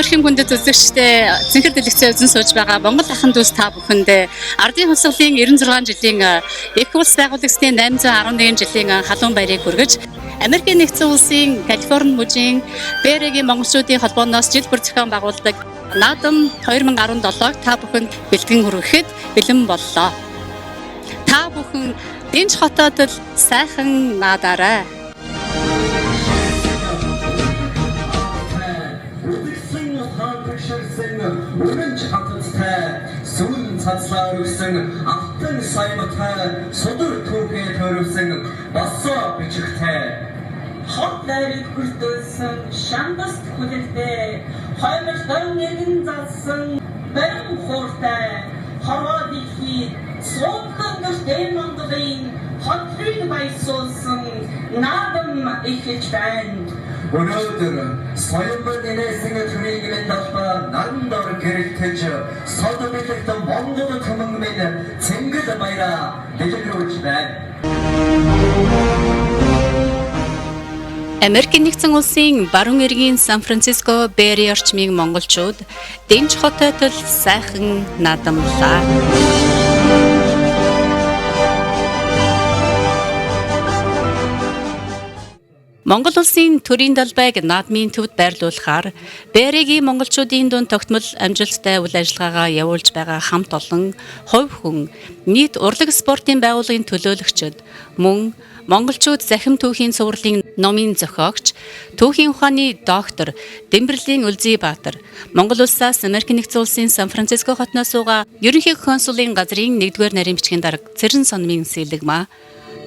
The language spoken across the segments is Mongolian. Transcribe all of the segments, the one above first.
өрхийн хүндэт үзэгчтэй Цэнхэр дэлгэцээ үзэн сууж байгаа Монгол ахын дүүс та бүхэндээ Ардын хувьсгалын 96 жилийн их улс байгуулагчдын 811 жилийн халуун баярыг хүргэж Америкийн нэгдсэн улсын Калифорни мужийн Бээрэгийн монголчуудын холбооноос жил бүр зохион байгуулдаг Наадам 2017-г та бүхэнд бэлтгэн хүргэхэд бэлэн боллоо. Та бүхэн Дэнч хотод л сайхан наадаарай. Өргөн хаттай сүн цацлаар өгсөн автан саймтай судар түүхээ төрөвсөн бассоо бичгтэй хот найрыг хүртүүлсэн шамбас хүлээлтэй хоймолтой нэгэн залсан барин хууртай хорвоо дэлхий суудлан гэртэй Монголын хотлыг баясуулсан наадам эхэлж байна. Өнөөдөр соёлын нээсэн төрийн мэндэлбэ нандор гэрэлтэж сод бэлэгт Монгол түмэн минь цэнгэл баяра дэлгэрүүлж байна. Америкийн нэгдсэн улсын баруун эргийн Сан Франциско Бээри орчмын монголчууд Дэнч хотод л сайхан наадамлаа. Монгол улсын төрийн далбайг наадмын төвд байрлуулахаар Бээрэгийн монголчуудын дунд тогтмол амжилттай үйл ажиллагаагаа явуулж байгаа хамт олон хувь хүн нийт урлаг спортын байгууллагын төлөөлөгчид мөн монголчууд захим түүхийн цувралын номын зохиогч түүхийн ухааны доктор Дэмбэрлийн Үлзийбаатар Монгол улсаас Америкийн нэгдсэн улсын Сан Франциско хотноос суугаа ерөнхий консулын газрын 1-р нарийн бичгийн дарга Цэрэн Сонмын Сэлэгма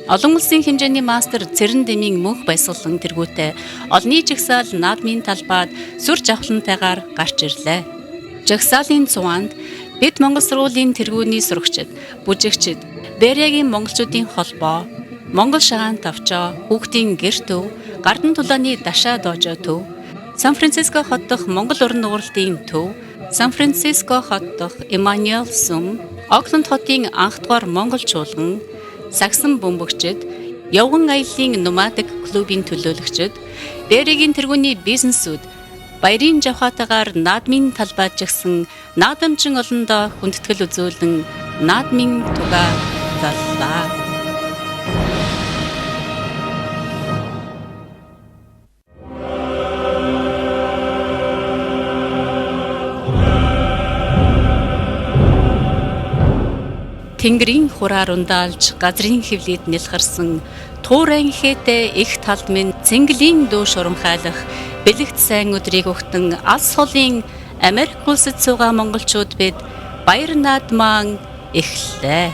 олон улсын хэмжээний мастер Цэрэн Дэмийн мөнх баясгалан тэргүүтээ олонний жагсаал наадмын талбайд сүр жавхлантайгаар гарч ирлээ. Жагсаалын цуванд бид Монгол сургуулийн тэргүүний сурагчид, бүжигчид, Бээрэгийн монголчуудын холбоо, Монгол шагаан тавчаа, хүүхдийн гэр төв, Гардан тулааны дашаа доожо төв, Сан Франциско хот дахь Монгол уран нууралтын төв, Сан Франциско хот дахь Эммануэл сум, Окленд хотын анх дугаар монгол чуулган, Сагсан бөмбөгчид, Явган аяллаа номадик клубын төлөөлөгчид, Бээрэгийн тэргүүний бизнесүүд баярын жавхаатайгаар наадмын талбайд жигсэн наадамчин олондоо хүндэтгэл үзүүлэн наадмын тугаа заллаа. Тэнгэрийн хураар ундаалж газрын хөвлөд нэлхарсан туурайн хээтэй их талд минь цэнгэлийн дүүш урамхайлах бэлэгт сайн өдрийг өгтөн алс холын Америк улсад суугаа монголчууд бид баяр наадмаа эхлэлээ.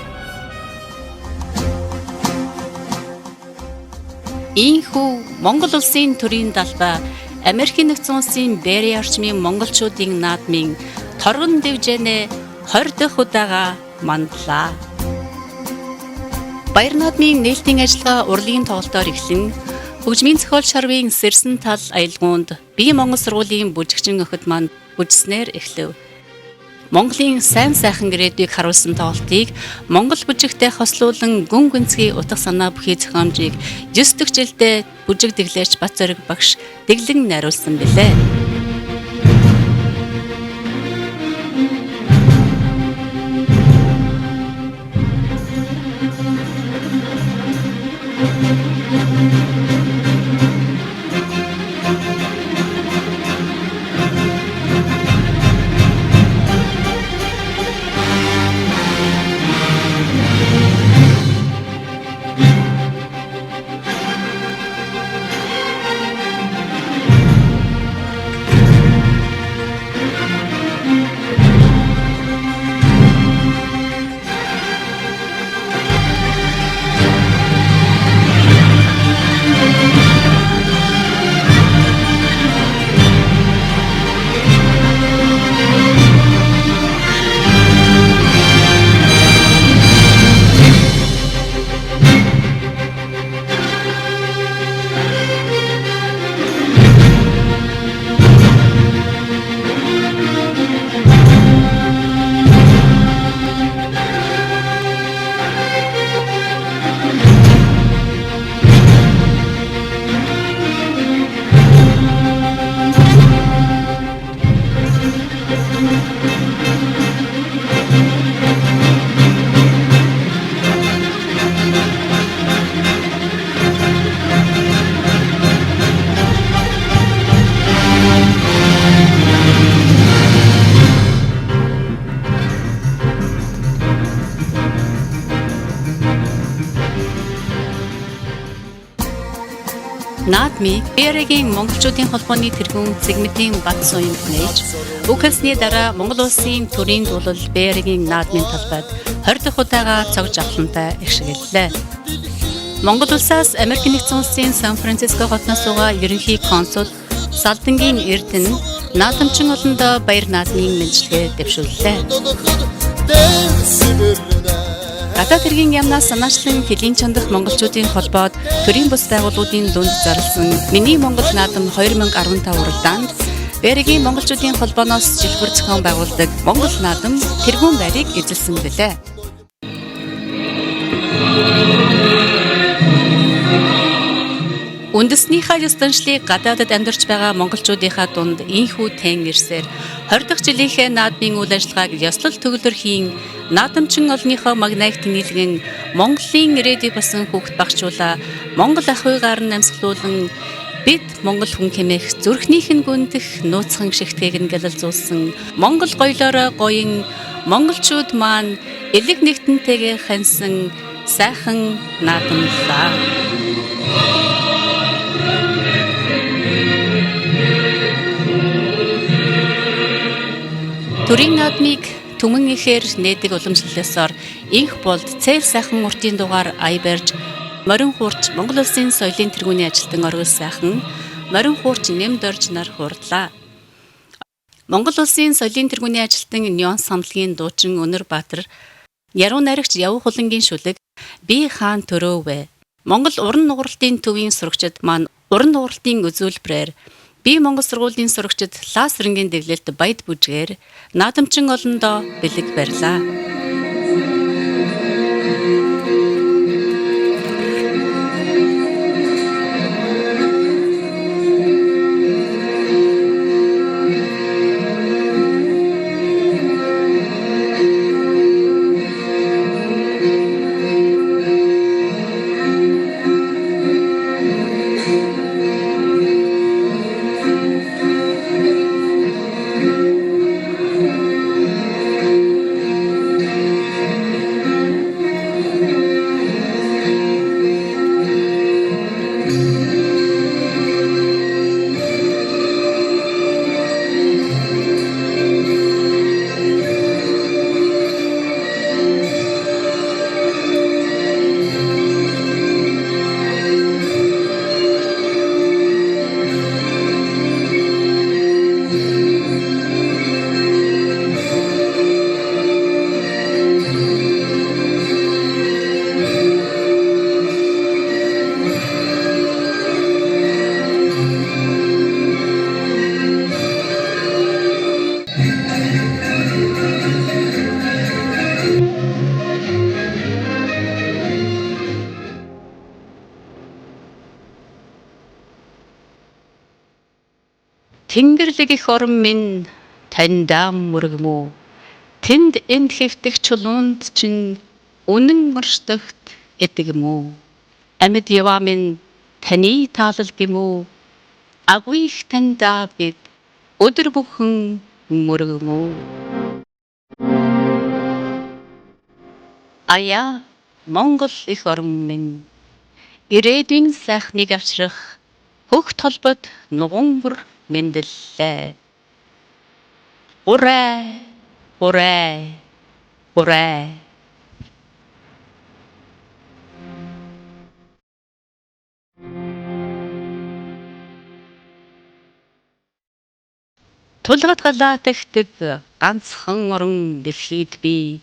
Ийхүү Монгол улсын төрийн далбай Америкийн нэгдсэн улсын Бээри орчмын монголчуудын наадмын торгон дэвжэнэ 20 дахь удаага мандлаа. Баяр наадмын нээлтийн ажиллагаа урлагийн тоглолтоор эхлэн хөгжмийн зохиол шарвын сэрсэн тал аялгуунд бие Монгол сургуулийн бүжигчин охид маань бүжснээр эхлэв. Монголын сайн сайхан гэрээдийг харуулсан тоглолтыг Монгол бүжигтэй хослуулан гүн гүнзгий утга санаа бүхий зохиомжийг 9 дэх жилдээ бүжиг дэглэгч Бацориг багш дэглэн найруулсан билээ. Наадмыг Бээрэгийн монголчуудын холбооны тэргүүн Цэгмэдийн Бат Суйнд нээж үхэлсний дараа Монгол улсын төрийн дуулал Бээрэгийн наадмын талбайд 20 дахь удаага цогж авлантай иршгэллээ. Монгол улсаас Америк нэгдсэн улсын Сан Франциско хотноос байгаа ерөнхий консул Салдангийн Эрдэнэ наадамчин олондоо баяр наадмын мэндчилгээ дэвшүүллээ. Гадаад хэргийн яамнаас санаачлан хэлийн чандах монголчуудын холбоод төрийн бус байгууллагын дунд зарласан Миний Монгол наадам 2015 уралдаанд Бээрэгийн монголчуудын холбооноос жилбэр зохион байгуулдаг Монгол наадам тэргүүн байрыг эзэлсэн билээ. Үндэснийхээ ёслоншлыг гадаадад амьдарч байгаа монголчуудынхаа дунд ийхүү тэн ирсээр 20 дахь жилийнхээ наадмын үйл ажиллагааг ёслол төгөлдөр хийн наадамчин олонныхоо магнайг тэнэлгэн Монголын ирээдүйг басан хүүхд багчуулаа Монгол ах уйгаар нь амьсгалуулан бид Монгол хүн хэмээх зүрхнийх нь гүндэх нууцхан шигтгийг нь гэлэлзүүлсэн Монгол гоёлоороо гоён монголчууд маань элэг нэгтэнтэйгээ ханьсан сайхан наадамлаа. Төрийн наадмыг түмэн ихээр нээдэг уламжлалсаар инх болд цээл сайхан уртын дугаар ая барьж морин хуурч Монгол улсын соёлын тэргүүний ажилтан оргил сайхан морин хуурч нэмд орж нар хурлаа. Монгол улсын соёлын тэргүүний ажилтан Нёнс хамтлагийн дуучин Өнөр Баатар яруу найрагч Явуу Хулангийн шүлэг Би хаан төрөөвэ. Монгол уран нугралтын төвийн сурагчид маань уран нугралтын үзүүлбэрээр Би Монгол сургуулийн сурагчид Ласрынгийн дэглэлт баяд бүжгээр наадамчин олондоо бэлэг барьлаа. Тэнгэрлэг их орон минь таньдаа мөргөмөө. Тэнд энд хэвтэх чулуунд чинь үнэн мөрштөгт эдгэмүү. Амьд яваа минь таны таалал гэмүү. Агуу их таньдаа бид өдөр бүхэн мөргөмөө. Ая Монгол их орон минь ирээдүйн сайхныг авчрах хөх толбод нугуун бүр мэндэллээ. Урай, урай, урай. Тулгад галаа тэгтэг ганцхан орон дэлхийд би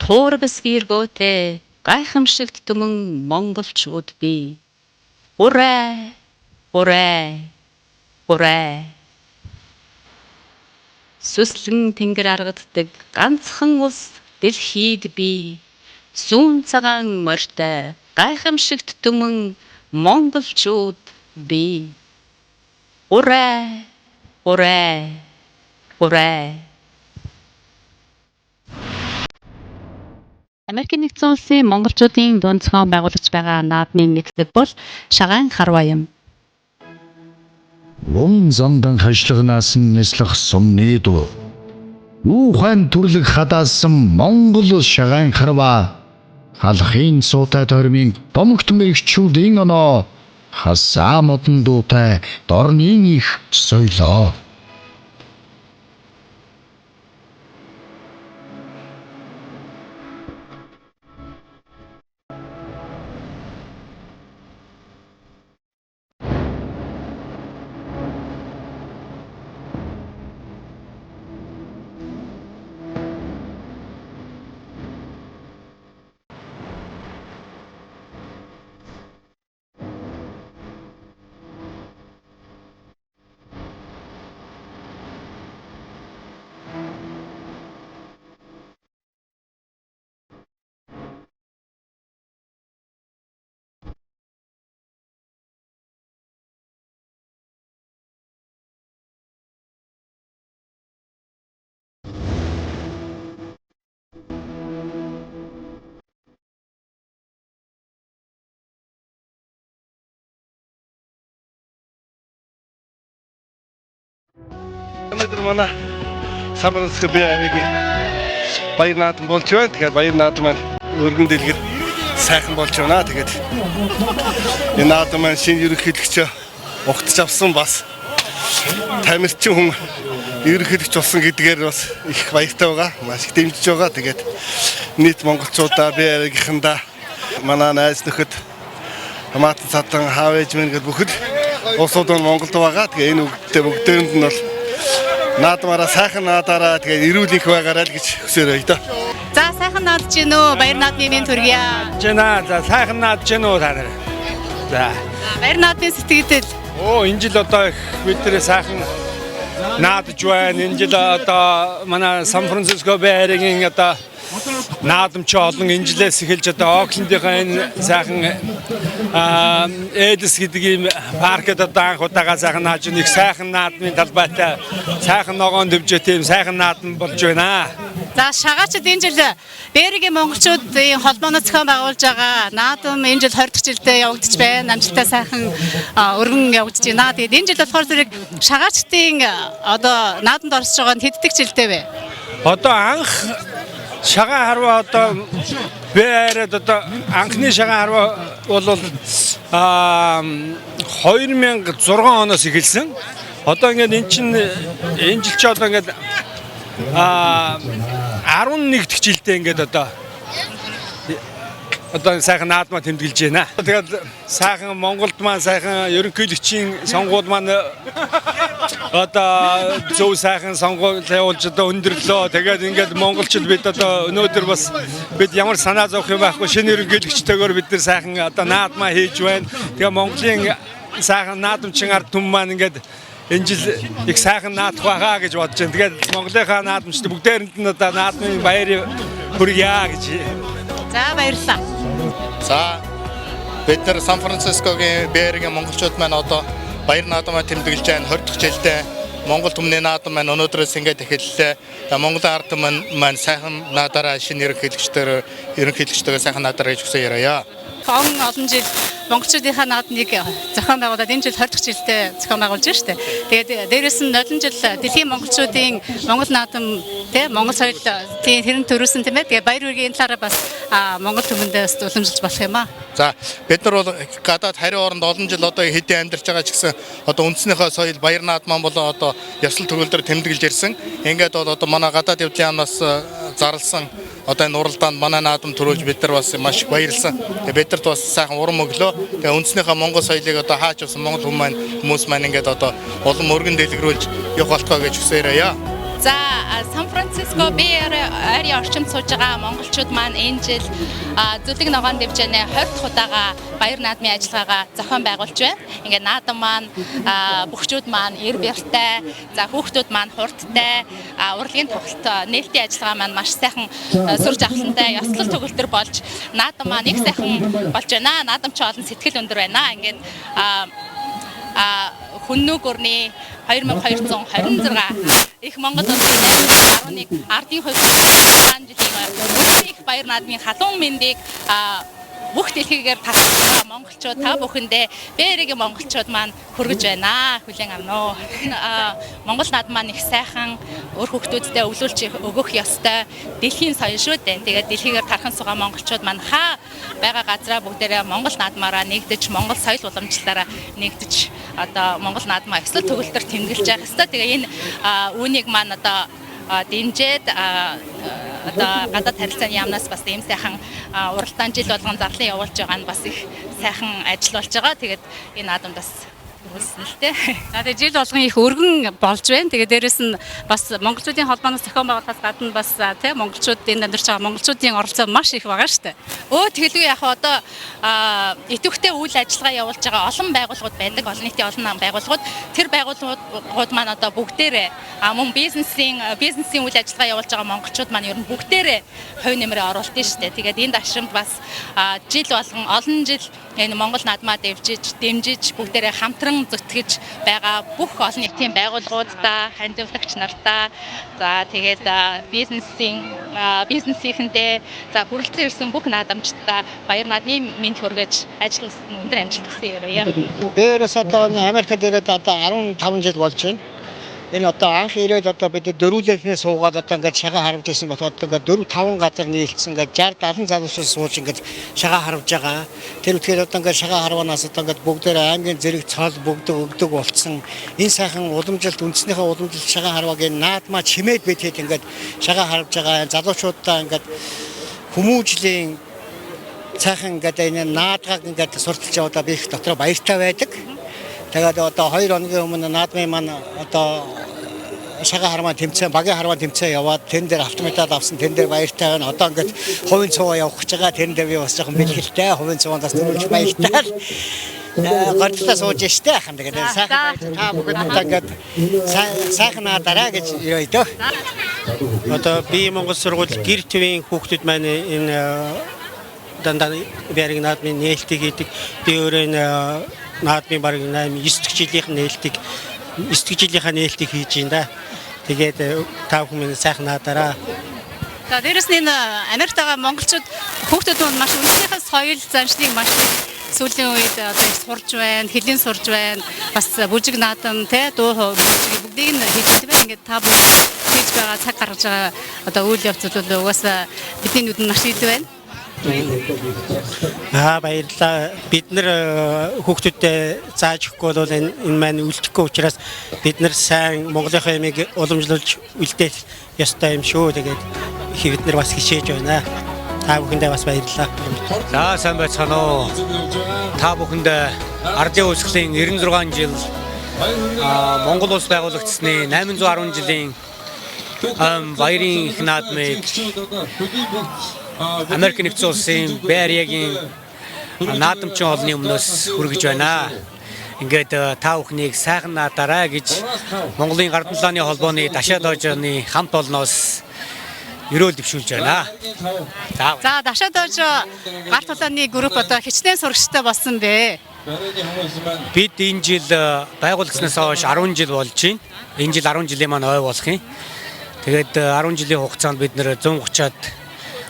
туур бис виргөөтэй гайхамшигт түмэн монголчууд би. Урай, урай, урай. Сүслэн тэнгэр аргаддаг ганцхан ус дэлхийд би. Сүүн цагаан морьтой гайхамшигт түмэн монголчууд би. Урай, урай, урай. Америкийн нэгдсэн улсын монголчуудын дунд зохион байгуулагч байгаа наадмын нэгдлэг бол шагаан харваа юм. Вон зандан хашлагнаас нэслэх сумны дуу. Ухаан төрлөг хадаасан Монгол шагаан харваа халахын суутай тормын домогт мэгчүүдийн оноо хасаа модон дуутай дорнын их соёлоо. Өнөөдөр манай Сан-Франциско Бэйригийн баяр наадам болж байна. Тэгэхээр баяр наадам маань өргөн дэлгэр сайхан болж байна. Тэгээд энэ наадам маань шинэ ерөнхийлөгчөө угтаж авсан бас тамирчин хүн ерөнхийлөгч болсон гэдгээр бас их баяртай байгаа. Маш их дэмжиж байгаа. Тэгээд нийт монголчуудаа Бэйригийнхэндээ манай найз нөхөд хамаатан цадан хаав ээж мэн гэдэг бүхэл улсууд нь Монголд байгаа. Тэгээ энэ бүгдээрэнд нь бол наадмаараа сайхан наадаараа тэгээ эрүүл их байгаарай л гэж хүсээрэй доо. За сайхан наадж гин үү? Баяр наадмын мэнд хүргье. Жина за сайхан наадж гин үү та нар. За Баяр наадмын сэтгэгдэл. энэ жил одоо их бидний сайхан наадж байна. Энэ жил одоо манай Сан-Франциско Бэйригийн одоо наадамч олон энэ жилээс эхэлж одоо Оклендийнхаа энэ сайхан Эдис гэдэг ийм паркет одоо анх удаага сайхан нааж нэг сайхан наадмын талбайтай сайхан ногоон дэвжээ тийм сайхан наадам болж байна. За шагаачд энэ жил Бэйригийн монголчуудын холбооны зохион байгуулж байгаа наадам энэ жил 20 дахь жилдээ явагдаж байна. Амжилттай сайхан өргөн явагдаж байна. Тэгээд энэ жил болохоор зэрэг шагаачдын одоо наадамд орсож байгаа нь хэддэг жилдээ вэ? Одоо анх шагаан харваа одоо Бэйрээд одоо анхны шагаан харваа бол 2006 оноос эхэлсэн. Одоо ингээд эн чинь энэ жил чи одоо ингээд 11 дахь жилдээ ингээд одоо сайхан наадмаа тэмдэглэж байна. Тэгээд сайхан Монголд маань сайхан ерөнхийлөгчийн сонгуул маань одоо зөв сайхан сонгуул явуулж одоо өндөрлөө. Тэгээд ингээд монголчууд бид одоо өнөөдөр бас бид ямар санаа зовх юм байхгүй шинэ ерөнхийлөгчтэйгээр бид нар сайхан одоо наадмаа хийж байна. Тэгээд Монголын сайхан наадамчин ард түмэн маань ингээд энэ жил их сайхан наадах байгаа гэж бодож байна. Тэгээд Монголынхаа наадамчид бүгдээрэнд нь одоо наадмын баяр хүргье гэж. За баярлалаа. За бид нар Сан-Францискогийн Бэйригийн монголчууд маань одоо баяр наадмаа тэмдэглэж байна. 20 дахь жилдээ Монгол түмний наадам маань өнөөдрөөс ингээд эхэллээ. Монголын ард түмэн маань сайхан наадаараа шинэ ерөнхийлөгчтэйгээ сайхан наадаараа гэж хүсье яриа. Олон жил монголчуудынхаа наадмыг зохион байгуулад энэ жил 20 дахь жилдээ зохион байгуулж байна шүү дээ. Тэгээд дээрээс нь нодлон жил дэлхийн монголчуудын Монгол наадам тий Монгол соёл тий тэрэн төрүүлсэн тийм ээ. Тэгээд баяр үргийн талаараа бас Монгол түмэндээ уламжилж болох юм аа. За бид нар бол гадаад хариу оронд олон жил одоо хэдийн амьдарч байгаа ч гэсэн одоо үндснийхээ соёл баяр наадмаа бол одоо ёслол төгөлдөр тэмдэглэж ирсэн. Ингээд бол одоо манай гадаад явдлын яамнаас зарлсан одоо энэ уралдаанд манай наадам төрүүлж бид нар бас маш их баярлсан. Тэгээд бид нарт бас сайхан урам өглөө. Тэгээд үндснийхээ монгол соёлыг одоо хааж авсан монгол хүмүүс маань ингээд одоо улам өргөн дэлгэрүүлж явах болтгоо гэж хүсээрэй. За Сан-Франциско Бэйри орчинд сууж байгаа монголчууд маань энэ жил зүлэг ногоон дэвжээнэ 20 дахь удаага баяр наадмын ажиллагаагаа зохион байгуулж байна. Ингээд наадам маань бөхчүүд маань эр бяртай, за хүүхдүүд маань хурдтай, урлагийн тоглолт нээлтийн ажиллагаа маань маш сайхан сүр жавхлантай ёслол төгөлдөр болж наадам маань их сайхан болж байна. Наадамч олон сэтгэл өндөр байна. Ингээд хүннүү гүрний 2226 их Монгол улсын 811 ардын хувьд жилийн их баяр наадмын халуун мэндийг бүх дэлхийгээр тасалсан монголчууд та бүхэндээ бээргийн монголчууд маань хүргэж байна. Хүлээн авна уу. Монгол наад маань их сайхан өр хүүхдүүдтэй өвлүүлж өгөх ёстой дэлхийн соёл шүү дээ. Тэгээд дэлхийгээр тархан суугаа монголчууд маань хаа байгаа газраа бүгдээрээ монгол наадмаараа нэгдэж, монгол соёл уламжлалаараа нэгдэж одоо монгол наадмаа өсөлт төгөлдөр тэмдэглэж явах ёстой. Тэгээ энэ үүнийг маань одоо дэмжээд одоо гадаад харилцааны яамнаас бас ийм сайхан уралдаан жил болгон зарлан явуулж байгаа нь бас их сайхан ажил болж байгаа. Тэгээд энэ наадамдас үснэлтэй. За тэгээ жил болгон их өргөн болж байна. Тэгээ дээрэс нь бас монголчуудын холбооноос зохион байгуулалтаас гадна бас тийм монголчууд энд амьдарч байгаа монголчуудын оролцоо маш их байгаа шүү дээ. Тэгэлгүй яг одоо идэвхтэй үйл ажиллагаа явуулж байгаа олон байгууллагууд байдаг. Олон нийтийн олон байгууллагууд тэр байгууллагууд маань одоо бүгдээрээ мөн бизнесийн үйл ажиллагаа явуулж байгаа монголчууд маань ер нь бүгдээрээ хувь нэмрээ оруулдаг шүү дээ. Тэгээд энэ дашрамд бас жил болгон олон жил энэ Монгол наадмаа дэмжиж бүгдээрээ хамтран зүтгэж байгаа бүх олон нийтийн байгууллагуудаа, хандивлагч нартаа, за тэгээд бизнесийнхэндээ за хүрэлцэн ирсэн бүх наадамчдаа баяр наадмын мэнд хүргэж өндөр амжилт хүсье өрөөе. Дээрээс одоо Америкт ирээд одоо 15 жил болж байна. Энэ одоо анх ирээд одоо бид дөрвөлөөснээ суугаад одоо ингээд шагаа харавж ирсэн бот одоо ингээд 4-5 газар нийлсэн ингээд 60-70 залуучууд сууж ингээд шагаа харавж байгаа. Тэр үгээр одоо ингээд шагаа харванаас одоо ингээд бүгдээр аймгийн зэрэг цол өгдөг болцсон. Энэ сайхан уламжилт үндснийхээ уламжилт шагаа харвагийн наадмаа чимээд битэд ингээд шагаа харавж байгаа. Залуучуудаа ингээд хүмүүжлийн цаахан ингээд энэ наадгааг ингээд сурталж явуулаад би их дотроо баяртай байдаг. Тэгээд одоо 2 хоногийн өмнө наадмын маань одоо шагаа хармаа тэмцээн, багийн хармаа тэмцээн яваад тэн дээр автоматад авсан, тэн дээр баяртай байна. Одоо ингээд хувийн цуваа явах гэж байгаа. Тэн дээр би бас жоохон бэлгэлтэй хувийн цуваандаас төрүүлж баяртай. Гартаа сууж штэ хаан тэгээд сайхан та бүгд ингээд сайхан дараа гэж ирээ дөө. Одоо би Монгол сургууль гэр төвийн хүүхдүүд маань энэ дандаа бэрэг наадмын нээлтийг хийдэг. Би өөрөө наадмын бараг 9 дэх жилийнх жилийнхаа нээлтийг хийж байна да. Тэгээд та бүхэн сайхан наадаараа. За дээрэс нь энэ Америкт байгаа монголчууд хүүхдүүд нь маш үнэхээр соёл заншлыг маш сүүлийн үед одоо их сурж байна, хэлний сурж байна. Бас бүжиг наадам те дуу бүжиг бүгдийг нь хийж байна. Ингээд та бүгд хийж байгаа цаг гаргаж байгаа одоо үйл явцууд бол угаасаа бидний нүдэнд маш идэв байна. Баярлалаа. Бид нар хүүхдүүдэд зааж өгөхгүй бол энэ маань үлдэхгүй учраас бид нар сайн Монголынхаа ямиг уламжлуулж үлдээх ёстой юм шүү. Тэгээд бид нар бас хичээж байна. Та бүхэндээ бас баярлалаа. За сайн байцгаана уу. Та бүхэндээ ардын үүсгэлийн 96 жил Монгол улс байгуулагдсны 810 жилийн баярын их наадмыг Америк нэгдсэн улсын Бээриагийн наадамчин олонны өмнөөс хүргэж байна. Ингээд та бүхнийг сайхан наадаарай гэж Монголын Гардан талааны холбооны Дашаа Дожооны хамт олноос ерөөл дэвшүүлж байна. За Дашаа Дожоо Гарт талааны групп одоо хичнээн сурагчтай болсон бэ. Бид энэ жил байгуулагдсанаас хойш 10 жил болж байна. Энэ жил 10 жилийн маань ой болох юм. Тэгээд 10 жилийн хугацаанд бид нэр 130-аад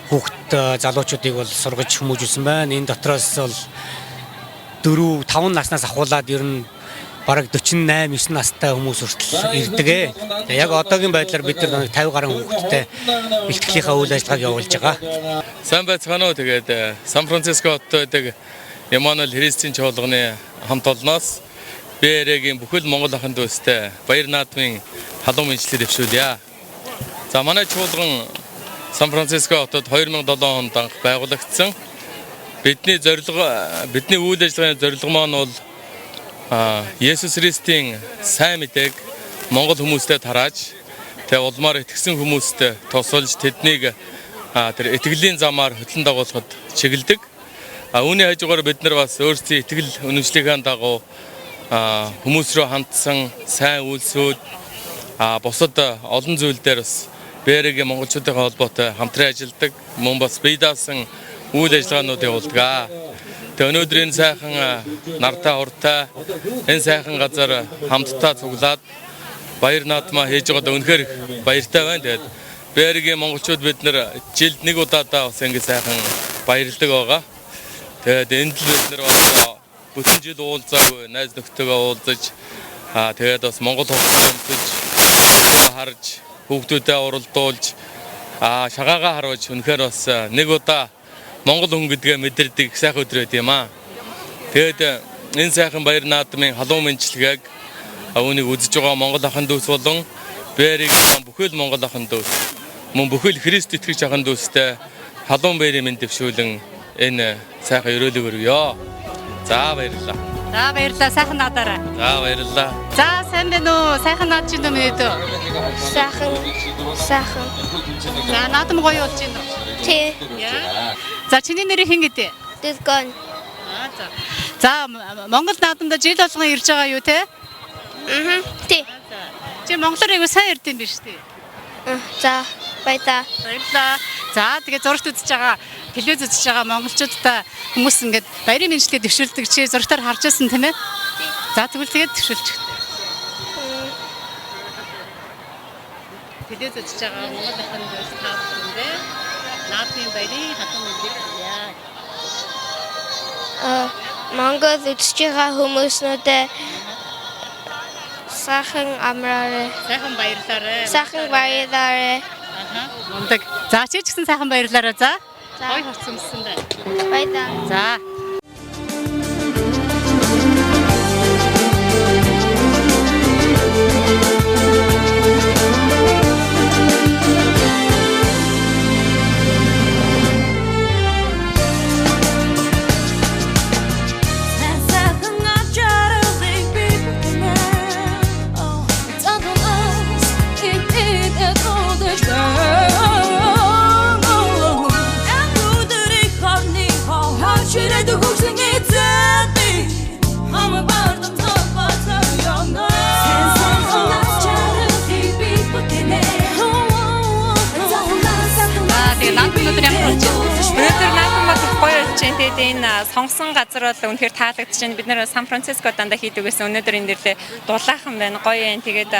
хүүхд залуучуудыг бол сургаж хүмүүжүүлсэн байна. Энэ дотроос бол 4-5 наснаас ахуулаад ер нь бараг 48-9 настай хүмүүс хүртэл ирдэг. Яг одоогийн байдлаар бид нар 50 гаруй хүүхэдтэй бэлтгэлийнхаа үйл ажиллагааг явуулж байгаа. Сайн байцгаана уу. Тэгээд Сан Франциско хотод байдаг Эммануэль Христийн чуулганы хамт олноос Бээриагийн бүхэл Монгол ахын дүүстэй баяр наадмын халуун мэндчлэл дэвшүүлье. За манай чуулган Сан Франциско хотод 2007 онд анх байгуулагдсан. Бидний үйл ажиллагааны зорилго маань бол Есүс Христийн сайн мэдээг Монгол хүмүүстээ тарааж, тэг улмаар итгэсэн хүмүүст тусалж тэднийг тэр итгэлийн замаар хөтлөн дагуулахад чиглэдэг. Үүний хажуугаар бид нар бас өөрсдийн итгэл үнэмшлийнхээ дагуу хүмүүс рүү хандсан сайн үйлсүүд бусад олон зүйл дээр бас Бээриагийн монголчуудын холбоотой хамтран ажилладаг. Мөн бас бие даасан үйл ажиллагаанууд явуулдаг. Тэгээ өнөөдөр энэ сайхан нартай уртай энэ сайхан газар хамтдаа цуглаад баяр наадмаа хийж байгаадаа үнэхээр баяртай байна. Тэгээд Бээригийн монголчууд бид нэр жилд нэг удаадаа бас ингэ сайхан баярлдаг байгаа. Тэгээд энд л бид нэр бас бүтэн жил уулзаагүй найз нөхдөдөө уулзаж тэгээд бас Монгол хотод өмсөж харж хүүхдүүдэд уралдуулж шагаагаа харуулж үнэхээр бас нэг удаа Монгол хүн гэдгээ мэдэрдэг сайхан өдөр байд юм аа. Тэгээд энэ сайхан баяр наадмын халуун мэндчилгээг үүнийг үзэж байгаа Монгол ахын дүүс болон Бээригийн бүхэл Монгол ахын дүүс мөн бүхэл Христ итгэж ахын дүүстэй халуун баярын мэнд дэвшүүлэн энэ сайхан өрөөлөг өргөё. За баярлалаа. За баярлалаа сайхан наадаарай. За баярлалаа. За сайн байна уу? Сайхан наад чинь юм ээ. Сайхан. За наадам гоё болж байна уу? Тий. За чиний нэр хэн гэдэг? Дэлгэн. За Монгол наадамд жил болгон ирж байгаа юу те? Тий. Чи монголоор аягүй сайн ярьдсан биз дээ. За баярлаа. За тэгээ зурагт үзэж байгаа, телевиз үзэж байгаа монголчуудаа хүмүүс ингээд баярын мэндчлэгээ дэвшүүлдэг чи зурагтаар харж байсан тийм ээ? За тэгвэл тэгээд дэвшүүлчих. Телевиз үзэж байгаа монгол ахын дүүс таавчрандээ наадмын баярын хатан мэндийг яа. Монгол үзэж байгаа хүмүүснүүдэд сайхан амраарай. Сайхан баярлаарай. Мундаг. За чи ч гэсэн сайхан баярлаарай за. Гой хорцсон байна. Баярлаа. За. Өнөөдөр наадмад гоё болж байна. Тэгээд энэ сонгосон газар бол үнэхээр таалагдж байна. Бид нэр Сан Франциско дандаа хийдэг гэсэн. Өнөөдөр энэ дэрлээ дулаахан байна, гоё байна. Тэгээд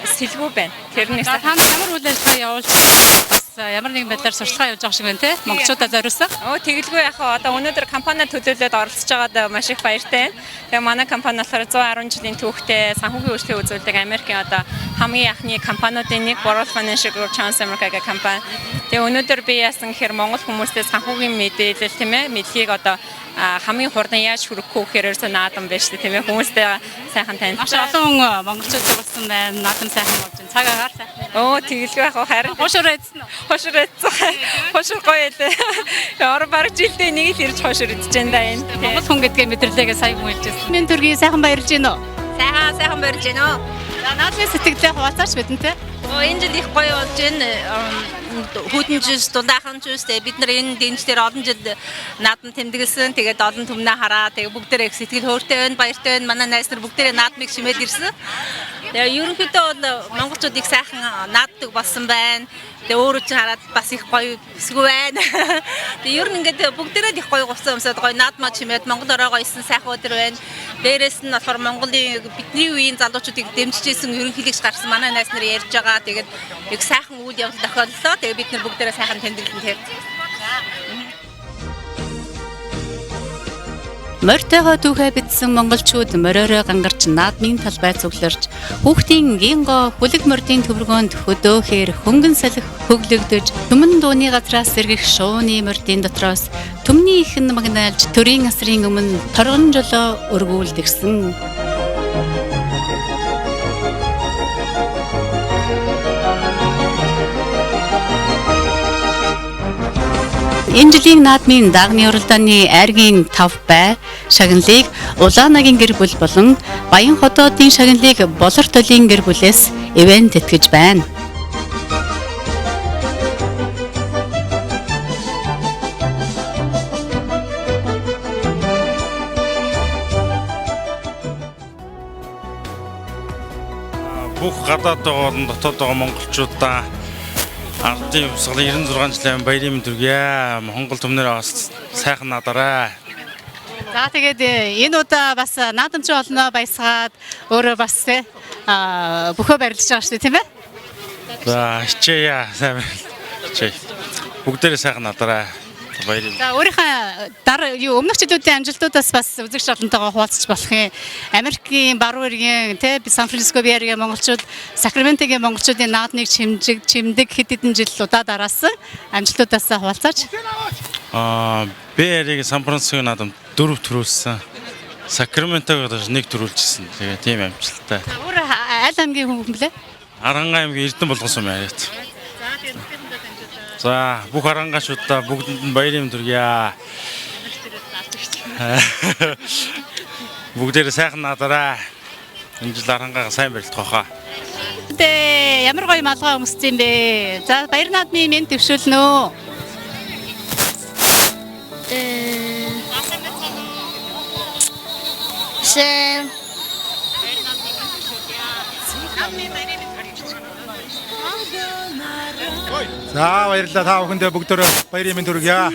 сэлгүү байна. Тэрнээс та ямар үйл ажиллагаа явуулж бас ямар нэгэн байдлаар сурталчилгаа явуулж байгаа шиг байна те? Монголчуудаа зориулсан. Тэгэлгүй яхаа одоо өнөөдөр компани төлөөлөд оролцож байгаад маш их баяртай байна. Тэгээ манай компани болохоор 110 жилийн түүхтэй санхүүгийн үйлчлэгээ үзүүлдэг Америкийн одоо хамгийн анхны компаниудын нэг World Financial Group Chance America гэх компани. Тэгээ өнөөдөр би яасан гэхээр монгол хүмүүстэй санхүүгийн мэдээлэл тийм ээ мэдлэгийг одоо хамгийн хурдан яаж хүргэх вэ гэхээр наадам байна шүү дээ тийм ээ хүмүүстэй сайхан танилцсан. Маш олон монголчууд болсон байна. Наадам сайхан болж байна. Цаг агаар сайхан. Тэгэлгүй яхаа харин хошуур эзэн. Хошуур гоё лээ. Яар баг жилдээ нэг л ирж хошуур эзэж байна да энэ. Монгол хүн гэдгээ мэдрэлээгээ сайн хэлжсэн. Минь төргийн сайхан баярлж гинөө. Сайхан баярлж гинөө. За наадмын сэтгэлдээ хуваалцаач бидэнтэй. Энэ жил их гоё болж байна. Хүдэн жис, дулаахан жис бид нар энэ дэмжлэр олон жил наадам тэмдэглэсэн. Тэгээд олон түмнээ хараа. Тэгээд бүгдээрээ их сэтгэл хөөртэй байна, баяртай байна. Манай найз нар бүгдээрээ наадмыг шимээд ирсэн. Тэгээд ерөнхийдөө бол монголчууд их сайхан нааддаг болсон байна. Тэгээд өөрөө ч хараад бас их гоё эсгүй байна. Тэгээд ер нь ингээд бүгдээрээ их гоё гуцсан өмсөд гоё наадмаа чимээд Монгол ороо гоёсэн сайхан өдөр байна. Дээрээс нь болохоор Монголын бидний үеийн залуучуудыг дэмжижсэн ерөнхийлөгч гарсан манай найз нар ярьж байгаа. Тэгээд их сайхан үйл явдал тохиоллоо. Тэгээд бид нар бүгдээрээ сайхан тэмдэглэн тэр. Морьтойгоо түүхээ бичсэн монголчууд мориороо гангарч наадмын талбай цугларч хүүхдийн гинго хүлэг мордын төвөргөөнд хөдөөхээр хөнгөн салхи хөглөгдөж түмэн дууны газраас сэргэх шууны мордын дотроос түмний ихэн магнаалж төрийн асрын өмнө торгон жолоо өргүүлдэгсэн. Энэ жилийн наадмын дагны уралдааны айргийн 5 бай шагналыг Улаанагийн гэр бүл болон Баян хотоодын шагналыг Болор толын гэр бүлээс ивэн тэтгэж байна. Бүх гадаад болон дотоод байгаа монголчуудаа ардын хувьсгалын 96 жилийн баярын мэнд хүргье. Монгол түмнэрээ бас сайхан надараа. За тэгээд энэ удаа бас наадамчин олноо баясгаад өөрөө бас бөхөө барилдаж байгаа шүү дээ тийм ээ. За хичээе сайн байна. Хичээ. Бүгдээрээ сайхан надараа. Баярлалаа. За өөрийнхөө өмнөх жилүүдийн амжилтуудаас бас үзэгч олонтойгоо хуваалцаж болох юм. Америкийн баруун эргийн те Сан Франциско Бэйэргийн монголчууд, Сакраментогийн монголчуудын наадмыг чимдэг хэд хэдэн жил удаа дараасан амжилтуудаас хуваалцаач. Бэйэргийн Сан Францискогийн наадам 4 төрүүлсэн. Сакраментог нэг төрүүлжсэн. Тэгээ тийм амжилттай. За өөр аль аймгийн хүн блэ? Аранга аймгийн Эрдэнэ болгон сум яриад. За бүх арангаачуудаа бүгдэнд нь баярын төргийа. Бүгдээрээ сайхан надараа. Энэ жил арангаага сайн барилдах байхаа. Тэ ямар гоё малгай өмссөн бэ? За баяр наадмын мен төвшүүлнэ. Сэм. За баярлалаа та бүхэндээ бүгдөө баярын мэнд хүргье.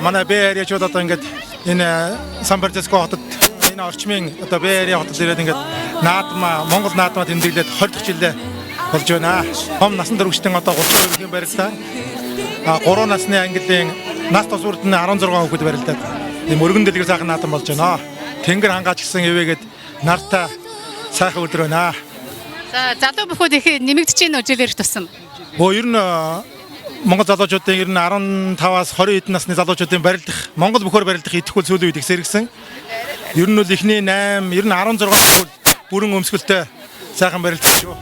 Манай Бэйэрчүүд одоо ингээд энэ Сан Франциско хотод энэ орчмын одоо Бэйэр хотод ирээд ингээд наадмаа Монгол наадмаа тэмдэглээд 20 дахь жилээ болж байна. Том насан туршидын одоо 32 хүн барилдаа. 3 насны английн нас тусварт нь 16 хүүхэд барилдаад ийм өргөн дэлгэр сайхан наадам болж байна. Тэнгэр хангаач гисэн ивэгээд нартай сайхан өдөр байна. За залуу бүхүүд их нэмэгдэж байна уу жилээр тусам? Ер нь Монгол залуучуудын ер нь 15-аас 20 хэдэн насны залуучуудын барилдах Монгол бүхөр барилдах идэвхтэй сүүлийн үед их сэргсэн. Ер нь бол эхний 8, ер нь 16 бүхэл бүрэн өмсгөлтэй сайхан барилдах шүү.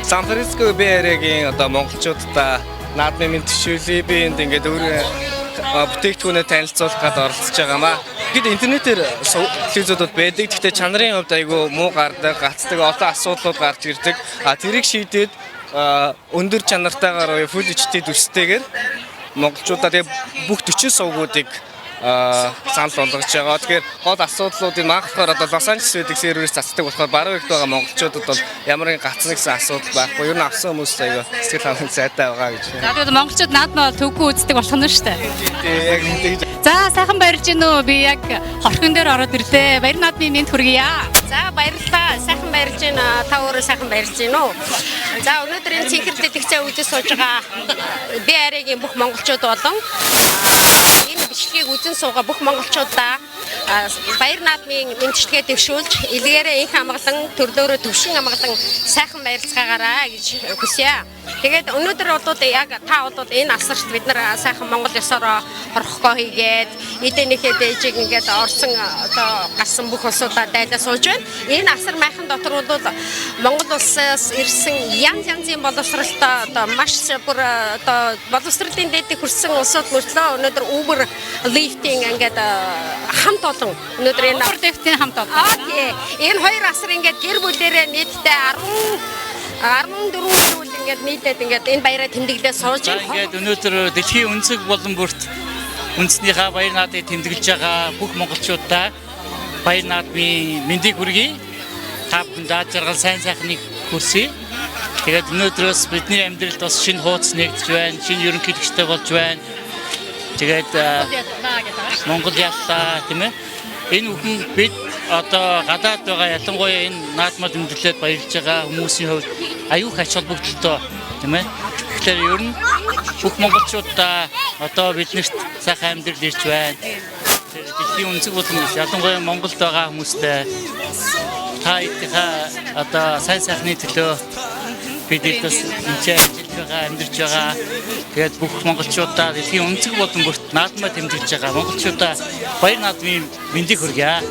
Сан Франциско Бэйэргийн одоо монголчуудаа наадмын төвшүүлээ би энд ингээд бүтээгдэхүүнээ танилцуулах гэдэг оролцож байгаамаа. Гэт интернетээр телевизүүд байдаг. Гэхдээ чанарын хувьд айгүй муу гардаг, гацдаг олон асуудлууд гарч ирдэг. Тэрийг шийдээд өндөр чанартайгаар full HD төстэйгээр монголчуудаа бүх 40 сувгуудыг санал болгож байгаа. Тэгэхээр гол асуудлуудыг маахлахаар одоо Лос Анжелес байдаг серверээс цацдаг болохоор баруун эрт байгаа монголчуудад бол ямар нэгэн гацна гэсэн асуудал байхгүй. Ер нь авсан хүмүүс аяга сэтгэл хангалуун сайтай байгаа гэж. За тэгээд монголчууд наадмаа төвгүй үздэг болох нь шүү дээ. Яг нэг. За сайхан баярлж гинөө. Би яг хорхон дээр ороод ирлээ. Баяр наадмын мэнд хүргье. За баярлалаа. Сайхан баярлж байна. Та өөрөө сайхан баярлж байна уу? За өнөөдөр энэ цэнхэр дэлгэцээ үзэж сууж байгаа Бэйэргийн бүх монголчууд болон энэ бичлэгийг үзэн суугаа бүх монголчуудаа баяр наадмын мэндчилгээ дэвшүүлж илгээрээ их амгалан төрлөөрөө төвшин амгалан сайхан баярлцгаагаараа гэж хүсье. Тэгээд өнөөдөр бол яг та бол энэ асарт бид нар сайхан монгол ёсороо хорхогоо хийгээд эдэнийхээ дээжийг ингээд орсон одоо гарсан бүх улсуудаа дайлаа сууж байна. Энэ асар майхан дотор бол Монгол улсаас ирсэн янзын боловсралтай одоо маш бүр одоо боловсролын дээдийг хүрсэн улсууд мөртлөө өнөөдөр Uber лифтинг ингээд хамт олон өнөөдөр энэ Uber лифтийн хамт олон. Энэ хоёр асар ингээд гэр бүлээрээ нийтдээ 14 жил ингээд нийлээд ингээд энэ баяраа тэмдэглээ сууж байна. Ингээд өнөөдөр дэлхийн өнцөг болон бүрт үндэснийхээ баяр наадмыг тэмдэглэж байгаа бүх монголчуудаа баяр наадмын мэндийг хүргэе. Та бүхэнд дааж жаргал сайн сайхныг хүргэе. Тэгээд өнөөдрөөс бидний амьдралд бас шинэ хуудас нэгдэж байна, шинэ ерөнхийлөгчтэй болж байна. Тэгээд Монгол яллаа тийм ээ. Энэ бүхэн бид одоо гадаад байгаа ялангуяа энэ наадмад тэмдэглээд баярлж байгаа хүмүүсийн хувьд аюух ач холбогдолтой тийм ээ. Тэгэхээр ер нь бүх монголчуудаа одоо биднэрт сайхан амьдрал ирж байна. Дэлхийн өнцөг болон ялангуяа Монголд байгаа хүмүүстэй та ихэнх одоо сайн сайхны төлөө бид эдээс ажиллаж байгаа, амьдарч байгаа. Тэгээд бүх монголчуудаа дэлхийн өнцөг болон бүрт наадмаа тэмдэглэж байгаа монголчуудаа баяр наадмын мэндийг хүргье.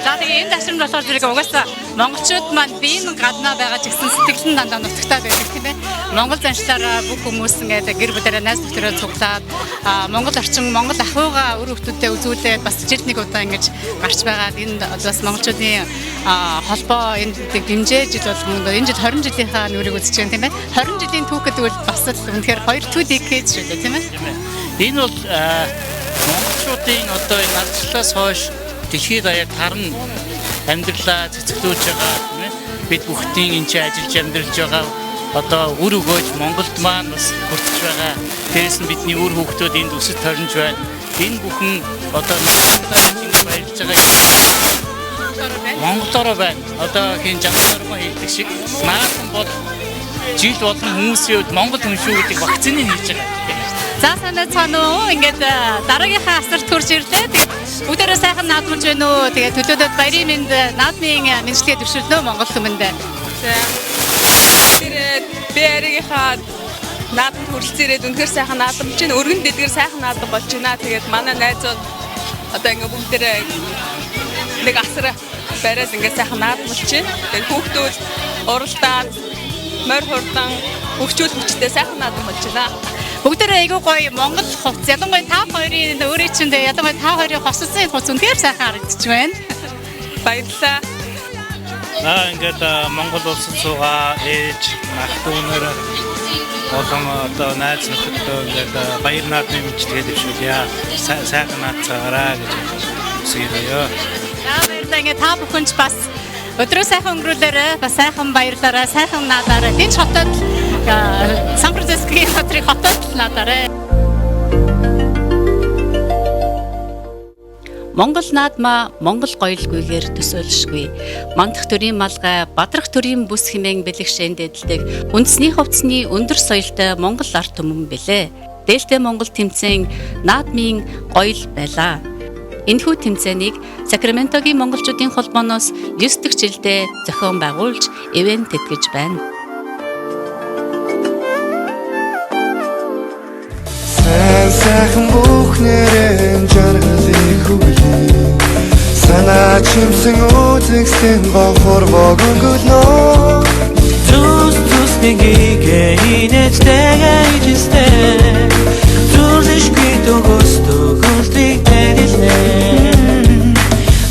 За тэгээ энэ ташрамд болохоор зэрэг угаасаа монголчууд маань биеийн гаднаа байгаа ч гэсэн сэтгэл нь дандаа нутагтай байдаг тийм ээ. Монгол заншлаараа бүх хүмүүс ингээд гэр бүлээрээ найз нөхдөөрөө цуглаад Монгол орчин, Монгол ахуйгаа өр хүүхдүүдэд үзүүлээд бас жил нэг удаа ингэж гарч байгаад энэ бас монголчуудын холбоо энэ дэмжээж ил болгоно. Энэ жил 20 жилийнхаа нүрийг үзэж байна тийм ээ. 20 жилийн түүх гэдэг бол бас л үнэхээр 2 decade шүү дээ тийм ээ. Энэ бол монголчуудын одоо энэ алчлаас хойш дэлхийд даяар харна амьдралаа цэцгэлүүлж байгаа тийм ээ. Бид бүхтийн энэ ч ажиллаж амьдарч байгаа одоо үр өгөөж Монголд маань бас хүрч байгаа. Дээрээс нь бидний үр хүүхдүүд энд өсөж төрж байна. Энэ бүхэн одоо наадмын баярлж байгаа Монголоор байна. Одоо хин жандармаа хийдэг шиг наадам бол жил болгон хүмүүсийн хувьд Монгол хүн шүү гэдэг вакцины хийж байгаа. За сайн байна уу? Ингээд дараагийнхаа асарт хүрч ирлээ. Бүгдээрээ сайхан наадмалж байна уу? Тэгээд төлөөлөд баярын мэнд наадмын мэдлэгээ төвшөлнө Монгол хүмүүнд. Тэгээд BR-ийнхаа наадамд хүрэлцээрээд үнэхээр сайхан наадамж байна. Өргөн дэдгэр сайхан наадам болж байна. Тэгээд манай найзууд одоо ингээд бүгдээрээ нэг асар бариад ингээд сайхан наадмалж байна. Тэгээд хүүхдүүд уралдаад морь хурдан хөгжүүл хүчтэй сайхан наадам болж байна. Бүгдээрээ айгүй гоё Монгол хувцс. Ялангуяа та хоёрын өөрийн чинь ялангуяа та хоёрын хосолцсон хувцс үнэхээр сайхан харагдаж байна. Баярлалаа. Ингээд Монгол улсад суугаа ээж ах дүүнэр болон одоо найз нөхөдөө ингээд баяр наадмын мэдлэгээ дэвшүүлье. Сайхан наацгаараа гэж хүсэе. Баярлалаа. Ингээд та бүхэн ч бас өдрөө сайхан өнгөрүүлээрэ бас сайхан баярлаарай, сайхан наадаарай. Дэнч хотод Сан Францискогийн хотрыг хотод наадаарай. Монгол наадмаа Монгол гоёлгүйгээр төсөөлшгүй. Мандах төрийн малгай, бадрах төрийн бүс хэмээн бэлэгшээн дэдэлдэг үндэсний хувцсны өндөр соёлтой Монгол арт түмэн бэлээ. Дээлтэй Монгол тэмцээн наадмын гоёл байлаа. Энэхүү тэмцээнийг Сакраментогийн монголчуудын холбооноос 9 дахь жилдээ зохион байгуулж, ивент тэтгэж байна. Сайхан бүхнэрэн жаргалыг хүлээн санаа чимсэн үзэгсэн гонхор богонгөлнөө Зүс зүснэгээ инээжтэйгээ ижистэй Зүршгүй төгөстөгөлтийг тэлэлнэ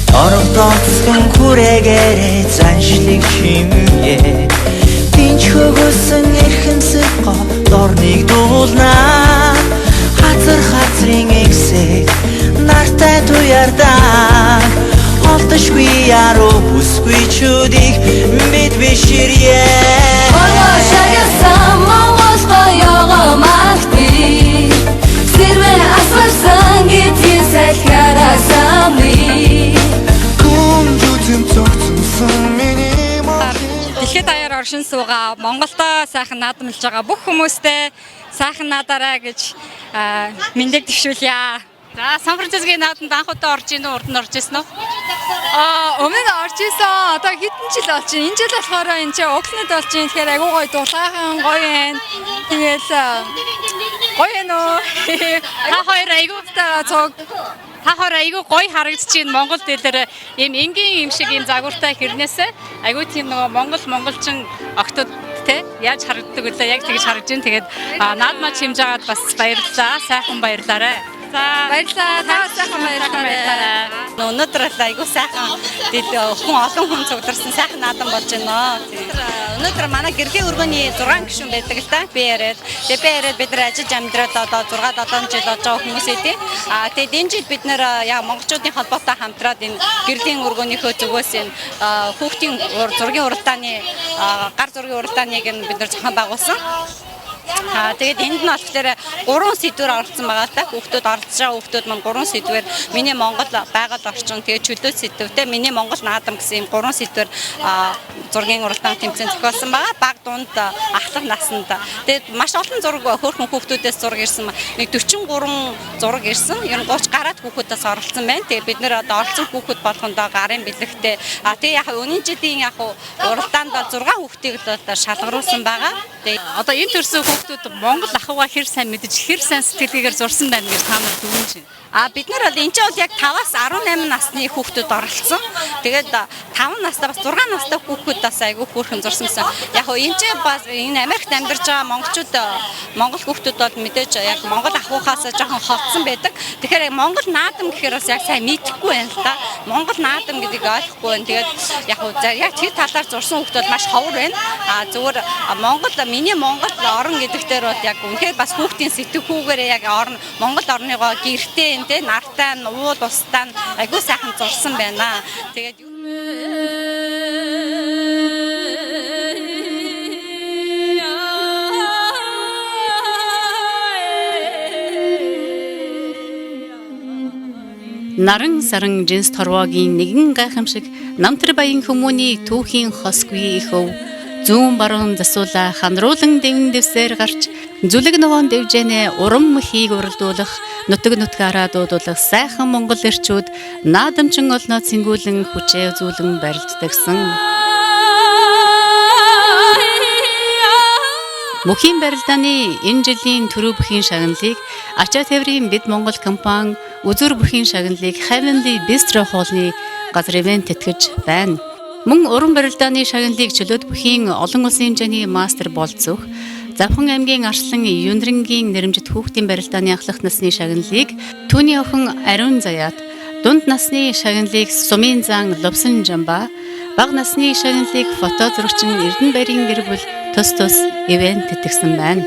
Торог тооцсон хүрэгээрээ заншлыг чимээ Тинч хөгөсөн эрхэмсэг дорныг дуулнаа Хазрын эксэг нартай туярдаг Олдошгүй яруу бүсгүй чүдийг мэд биширье Монгол шагасан Монгол гоёгоо махти Сэрвэн асварсан гэдгийн сайлхаараа самны Күмжүтэн цогцсон миний Дэлхийд даяар оршин суугаа Монголдо сайхан наадмалж байгаа бүх хүмүүстээ сайхан наадаарай гэж мэндийг төвшүүлье. За Сан Францискогийн наадамд анх удаа орж ийн үү, урд нь орж ирсэн үү? Өмнө нь орж исэн. Одоо хэдэн жил болж байна. Энэ жил болохоор энэ чинь углнад болж байна. Тэгэхээр айгүй гоё дулаахан гоё байна. Тэгэл гоё нөө. Та хоёр айгүй гоё харагдаж байна. Монгол дэлээр ийм энгийн юм шиг ийм загвартай хэрнээсээ айгүй тийм нөгөө монголчин октод те яаж харагддаг вэ? Яг тэгж харагдаж байна. Тэгээд наадмаа чимж агаад бас баярлалаа. Сайхан баярлаарай. Баярлалаа. Та сайхан баярлалаа. Өнөөдөр айгүй сайхан хүн олон хүн цугдарсан сайхан наадам болж байна. Өнөөдөр манай гэрхийн өргөний 6 гишүүн байдаг л та. Би яриад. Тэгээд бид нар ажиллаж амьдраад одоо 6-7 жил болж байгаа хүмүүс эдээ. Тэгээд энэ жил бид нар яг монголчуудын холбоотой хамтраад энэ гэрлийн өргөнийхөө зүгээс энэ хүүхдийн зургийн уралдааны гар зургийн уралдааныг бид нар зохион байгуулсан. Тэгээд энд нь болохоор 3 сэдвээр оролцсон байгаа та. Хүүхдүүд оролцож байгаа хүүхдүүд маань 3 сэдвээр миний Монгол байгаль орчин тэгээд чөлөө сэдвтэй миний Монгол наадам гэсэн юм 3 сэдвээр зургийн уралдаан тэмцээн зохиолсон байгаа. Баг дунд ахлах насанд. Тэгээд маш олон зураг хөөрхөн хүүхдүүдээс зураг ирсэн. Нэг 43 зураг ирсэн. Ер нь 30 гараад хүүхдүүдээс оролцсон байна. Тэгээд бид нэр одоо оролцсон хүүхд болгондоо гарын бэлэгтэй. Тэгээд яг өнөө жилийн яг уралдаанд 6 хүүхдийг л шалгаруулсан байгаа. Тэгээд одоо энэ төрсөн хүүхдүүд Монгол ахуйгаа хэр сайн мэдж хэр сайн сэтгэлгээгээр зурсан байна гэж та нар дүгнэж байна. Бид нар бол энэ ч бол яг 5-аас 18 насны хүүхдүүд оролцсон. Тэгээд 5 настай бас 6 настай хүүхдүүд бас айгүй хөөрхөн зурсан гэсэн. Яг хөө энэ ч бас энэ Америкт амьдарч байгаа Монгол хүүхдүүд бол мэдээж яг Монгол ахуйхаас жоохон холдсон байдаг. Тэгэхээр Монгол наадам гэхээр бас яг сайн мэдэхгүй байна л да. Монгол наадам гэдгийг ойлгохгүй байна. Тэгээд яг хөө яг тэр талаар зурсан хүүхдүүд маш ховор байна. Зүгээр миний Монгол орн гэдэг дээр бол яг үнэхээр бас хүүхдийн сэтгүүгээр яг Монгол орныгоо гэртээ тэ нартай уул устаа айгуу сайхан зурсан байна. Тэгээд Наран саран жинс торвогийн нэгэн гайхамшиг намтар баян хүмүүний түүхийн хосгүй ихөв зүүн баруун засуулаа ханруулан дэвэн дэвсээр гарч зүлэг ногоон дэвжэнэ урам мөхийг уралдуулах нутаг нутгаараа дуудуулах сайхан монгол эрчүүд наадамчин олноо цэнгүүлэн хүчээ зүүлэн барилддагсан. Мөхийн барилдааны энэ жилийн түрүү бүхийн шагналыг Ачаа тээврийн Бид Монгол компани үзүр бүхийн шагналыг Heavenly Bistro Hall-ны газар ивент тэтгэж байна. Мөн уран барилдааны шагналыг чөлөөт бүхийн олон улсын хэмжээний мастер болцох Завхан аймгийн Арслан Юндрингийн нэрэмжит хүүхдийн барилдааны ахлах насны шагналыг түүний охин Ариун Заяат, дунд насны шагналыг Сумын зан Ловсон Жамба, бага насны шагналыг фото зурагчин Эрдэнэбаярын гэр бүл тус ивент тэтгэсэн байна.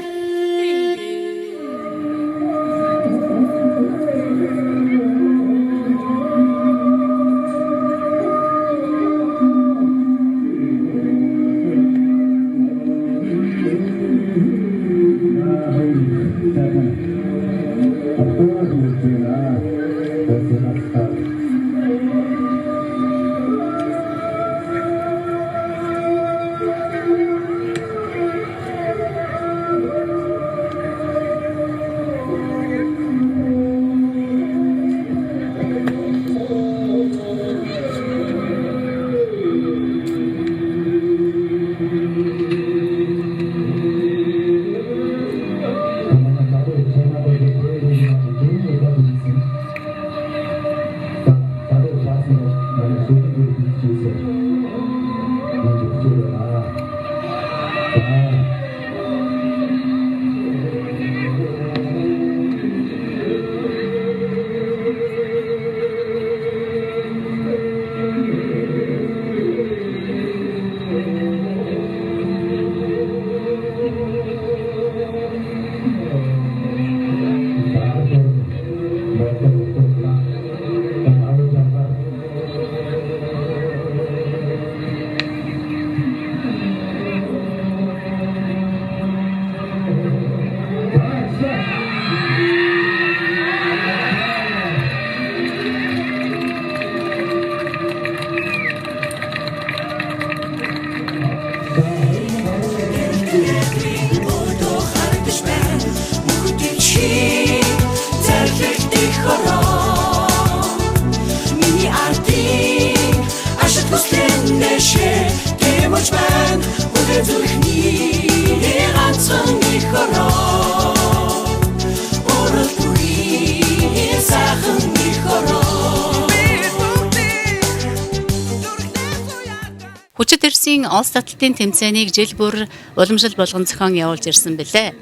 Хүчит эрсийн олс татлалтын тэмцээнийг жил бүр уламжлал болгон зохион явуулж ирсэн билээ.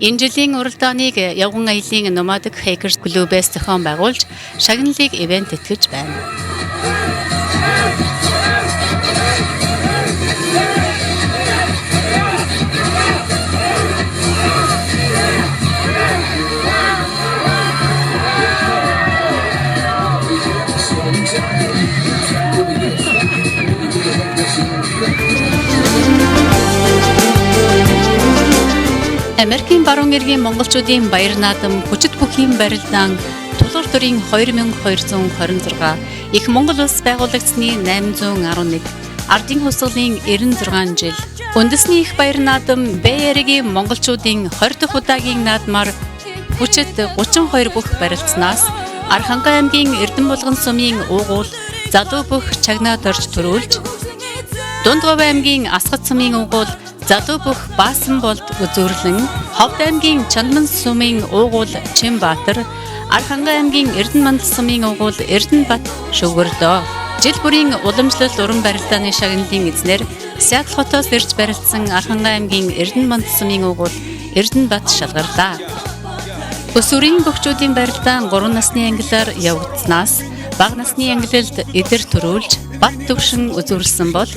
Энэ жилийн уралдааныг явган аялын Nomadic Hikers клубээс зохион байгуулж шагналыг ивент тэтгэж байна. Америкийн баруун эргийн монголчуудын баяр наадам хүчит бүхийн барилдаан тулгуур төрийн 2226 их Монгол улс байгуулагдсны 811 ардын хувьсгалын 96 жил үндэсний их баяр наадам БР-ийн монголчуудын 20 дахь удаагийн наадмаар хүчит 32 бүх барилцснаас Архангай аймгийн Эрдэнэбулган сумын уугуул залуу бүх чагнаад орж төрүүлж Дундгов аймгийн Асгат сумын уугуул залуу бүх Баасан болд үзүүрлэн Ховд аймгийн Чанман сумын уугуул Чимбаатар Архангай аймгийн Эрдэнэмандал сумын уугуул Эрдэнэбат шүгвэрлөө. Жил бүрийн уламжлал уран барилдааны шагналын эзнэр Сиэтл хотоос ирж барилдсан Архангай аймгийн Эрдэнэмандал сумын уугуул Эрдэнэбат шалгарлаа. Өсвөрийн бөхчүүдийн барилдаан 3 насны ангилаар явагдсанаас бага насны ангилалд эдэр төрүүлж бат төвшин үзүүлсэн бол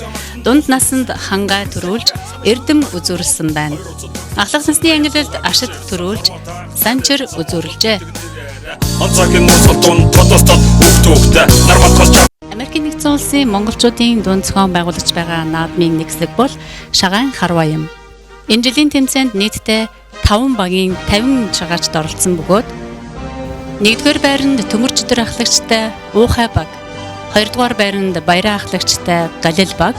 дунд насанд хангай төрүүлж эрдэм үзүүлсэн байна. Ахлах насны ангилалд ашид төрүүлж санчир үзүүлжээ. Америкийн нэгдсэн улсын монголчуудын дунд зохион байгуулагч байгаа наадмын нэг хэсэг бол Шагаан Харваа юм. Энэ жилийн тэмцээнд нийтдээ 5 багийн 50 шагаарчд оролцсон бөгөөд 1-р байранд Төмөрчдөр ахлагчтай Уухай баг, 2-р байранд Баяраа ахлагчтай Галил баг,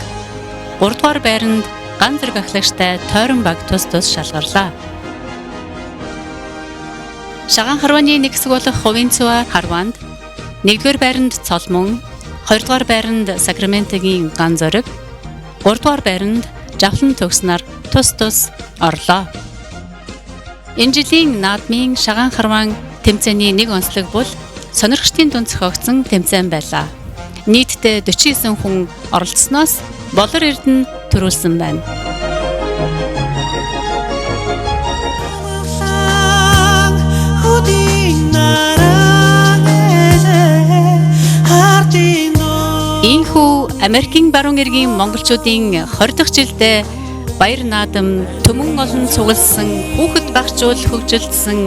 3-р байранд Ганзэрэг ахлагчтай Тойрон баг тус шалгарлаа. Шагаан харваны нэг хэсэг болох Хувинцва харванд 1-р байранд Цолмон, 2-р байранд Сакраментогийн Ганзөрөг, 3-р байранд Жавлан төгснөр тус орлоо. Энэ жилийн наадмын Шагаан харван тэмцээний нэг онцлог бол сонирхчдын дунд зохиогдсон тэмцээн байлаа. Нийтдээ 49 хүн оролцсноос болор эрдэнэ төрүүлсэн байна. Ийхүү Америкийн баруун эргийн монголчуудын 20 дахь жилдээ баяр наадам төмөн олон цугласан, хүүхэд багчуул хөгжилдсөн,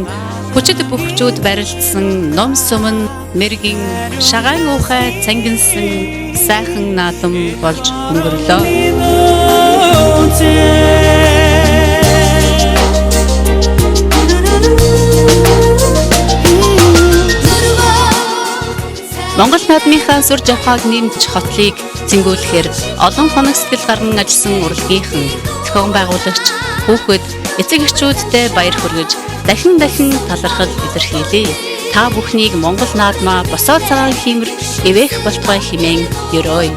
хүчит бөхчүүд барилдсан, ном сүмэн мэргийн Шагаан Уухай цангинсан сайхан наадам болж өнгөрлөө. Монгол наадмынхаа сүр жавхааг нэмж хотлыг зингүүлэхээр олон хоног сэтгэл гарган ажилласан урлагийнхан зохион байгуулагч хүүхэд эцэг эхчүүдтэй баяр хүргэж дахин талархал илэрхийлье. Та бүхнийг Монгол наадмаа босоо цагаан хиймэр эвэх болтгой химэн ёрой.